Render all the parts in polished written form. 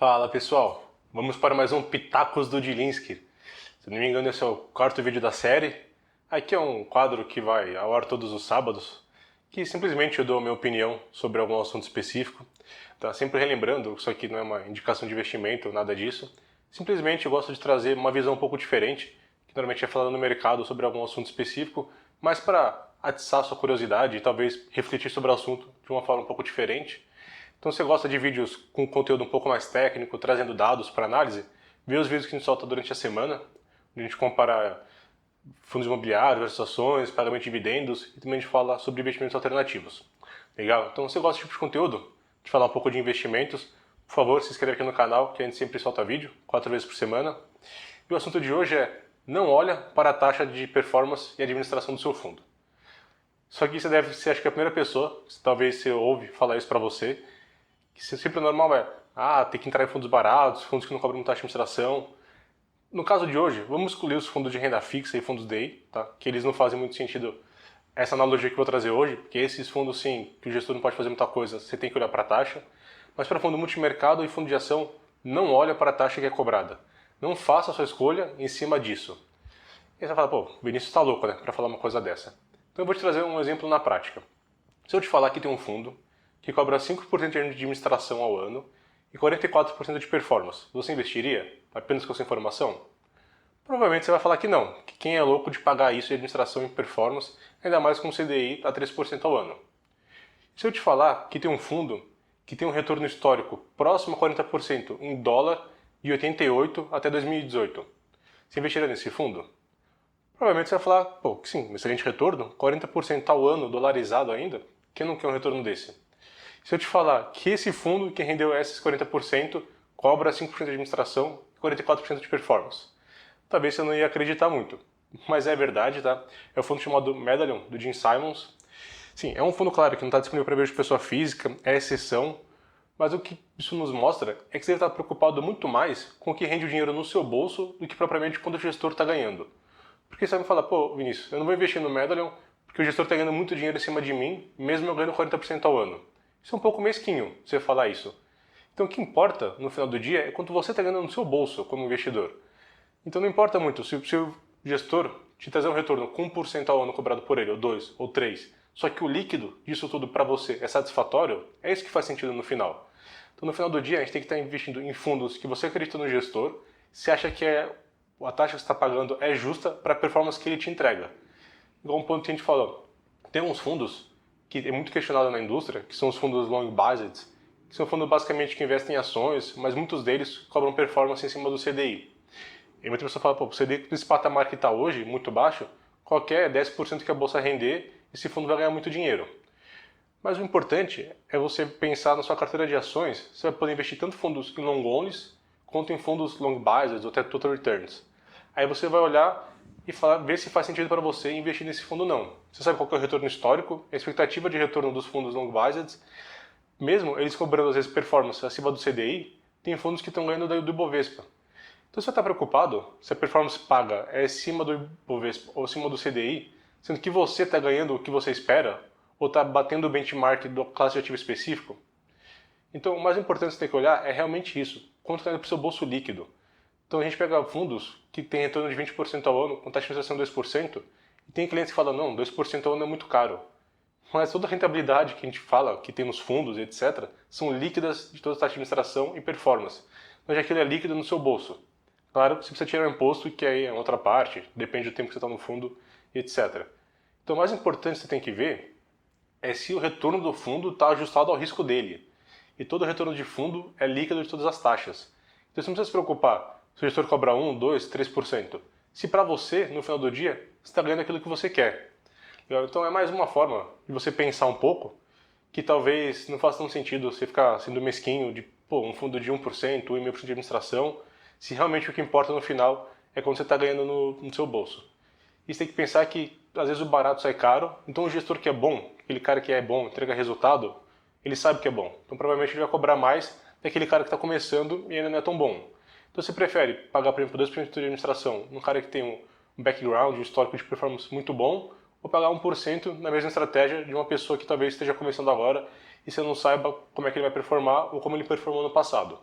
Fala pessoal, vamos para mais um Pitacos do Dilinski. Se não me engano, esse é o quarto vídeo da série. Aqui é um quadro que vai ao ar todos os sábados, que simplesmente eu dou a minha opinião sobre algum assunto específico. Tá? Sempre relembrando que isso aqui não é uma indicação de investimento, nada disso. Simplesmente eu gosto de trazer uma visão um pouco diferente, que normalmente é falando no mercado sobre algum assunto específico, mas para atiçar sua curiosidade e talvez refletir sobre o assunto de uma forma um pouco diferente. Então, se você gosta de vídeos com conteúdo um pouco mais técnico, trazendo dados para análise, vê os vídeos que a gente solta durante a semana, onde a gente compara fundos imobiliários, versus ações, pagamento de dividendos e também a gente fala sobre investimentos alternativos. Legal? Então, se você gosta desse tipo de conteúdo, de falar um pouco de investimentos, por favor, se inscreve aqui no canal, que a gente sempre solta vídeo, 4 vezes por semana. E o assunto de hoje é: não olha para a taxa de performance e administração do seu fundo. Só que você deve ser, acho que, a primeira pessoa, talvez você ouve falar isso para você, que sempre o normal tem que entrar em fundos baratos, fundos que não cobram muita taxa de administração. No caso de hoje, vamos excluir os fundos de renda fixa e fundos DI, tá? Que eles não fazem muito sentido essa analogia que eu vou trazer hoje, porque esses fundos, sim, que o gestor não pode fazer muita coisa, você tem que olhar para a taxa. Mas para fundo multimercado e fundo de ação, não olha para a taxa que é cobrada. Não faça a sua escolha em cima disso. E aí você fala, pô, o Vinícius está louco, né, para falar uma coisa dessa. Então eu vou te trazer um exemplo na prática. Se eu te falar que tem um fundo que cobra 5% de administração ao ano e 44% de performance, você investiria apenas com essa informação? Provavelmente você vai falar que não, que quem é louco de pagar isso de administração e performance, ainda mais com o CDI a 3% ao ano. Se eu te falar que tem um fundo que tem um retorno histórico próximo a 40% em dólar de 88 até 2018, você investiria nesse fundo? Provavelmente você vai falar, pô, que sim, um excelente retorno, 40% ao ano dolarizado ainda, quem não quer um retorno desse? Se eu te falar que esse fundo que rendeu esses 40% cobra 5% de administração e 44% de performance, talvez você não ia acreditar muito. Mas é verdade, tá? É um fundo chamado Medallion, do Jim Simons. Sim, é um fundo, claro, que não está disponível para ver de pessoa física, é exceção, mas o que isso nos mostra é que você está preocupado muito mais com o que rende o dinheiro no seu bolso do que propriamente quando o gestor está ganhando. Porque você vai me falar, pô, Vinícius, eu não vou investir no Medallion porque o gestor está ganhando muito dinheiro em cima de mim, mesmo eu ganhando 40% ao ano. Isso é um pouco mesquinho, você falar isso. Então o que importa, no final do dia, é quanto você está ganhando no seu bolso como investidor. Então não importa muito se o seu gestor te trazer um retorno com 1% ao ano cobrado por ele, ou 2, ou 3, só que o líquido disso tudo para você é satisfatório, é isso que faz sentido no final. Então no final do dia a gente tem que estar investindo em fundos que você acredita no gestor, se acha que a taxa que você está pagando é justa para a performance que ele te entrega. Igual um ponto que a gente falou, tem uns fundos que é muito questionado na indústria, que são os fundos long biased, que são fundos basicamente que investem em ações, mas muitos deles cobram performance em cima do CDI. E muita pessoa fala, pô, o CDI nesse patamar que está hoje, muito baixo, qualquer 10% que a bolsa render, esse fundo vai ganhar muito dinheiro. Mas o importante é você pensar na sua carteira de ações, você vai poder investir tanto em fundos em long onlys, quanto em fundos long biased ou até total returns. Aí você vai olhar e ver se faz sentido para você investir nesse fundo ou não. Você sabe qual é o retorno histórico, a expectativa de retorno dos fundos long biased, mesmo eles cobrando às vezes performance acima do CDI, tem fundos que estão ganhando do Ibovespa. Então se você está preocupado se a performance paga é acima do Ibovespa ou acima do CDI, sendo que você está ganhando o que você espera, ou está batendo o benchmark da classe de ativo específico, então o mais importante que você tem que olhar é realmente isso, quanto está indo para o seu bolso líquido. Então a gente pega fundos que tem retorno de 20% ao ano, com taxa de administração de 2%, e tem clientes que falam, não, 2% ao ano é muito caro. Mas toda a rentabilidade que a gente fala, que tem nos fundos, etc., são líquidas de toda a taxa de administração e performance. Mas aquilo é líquido no seu bolso. Claro que você precisa tirar o imposto, que aí é outra parte, depende do tempo que você está no fundo, etc. Então o mais importante que você tem que ver é se o retorno do fundo está ajustado ao risco dele. E todo retorno de fundo é líquido de todas as taxas. Então você não precisa se preocupar se o gestor cobra 1, 2, 3%. Se para você, no final do dia, você está ganhando aquilo que você quer. Então é mais uma forma de você pensar um pouco, que talvez não faça tanto sentido você ficar sendo mesquinho de um fundo de 1%, 1,5% de administração, se realmente o que importa no final é quando você está ganhando no seu bolso. E você tem que pensar que às vezes o barato sai caro, então o gestor que é bom, aquele cara que é bom, entrega resultado, ele sabe que é bom. Então provavelmente ele vai cobrar mais daquele cara que está começando e ainda não é tão bom. Então você prefere pagar, por exemplo, 2% de administração num cara que tem um background, um histórico de performance muito bom, ou pagar 1% na mesma estratégia de uma pessoa que talvez esteja começando agora e você não saiba como é que ele vai performar ou como ele performou no passado.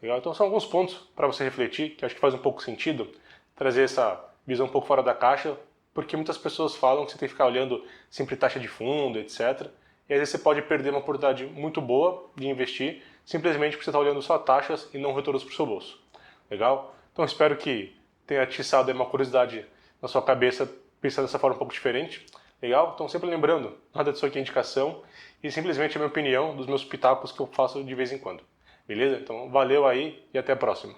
Legal? Então são alguns pontos para você refletir, que acho que faz um pouco sentido trazer essa visão um pouco fora da caixa, porque muitas pessoas falam que você tem que ficar olhando sempre taxa de fundo, etc. E às vezes você pode perder uma oportunidade muito boa de investir, simplesmente porque você está olhando só taxas e não retornos para o seu bolso. Legal? Então espero que tenha atiçado aí uma curiosidade na sua cabeça, pensando dessa forma um pouco diferente. Legal? Então sempre lembrando, nada disso aqui é indicação e simplesmente a minha opinião dos meus pitacos que eu faço de vez em quando. Beleza? Então valeu aí e até a próxima.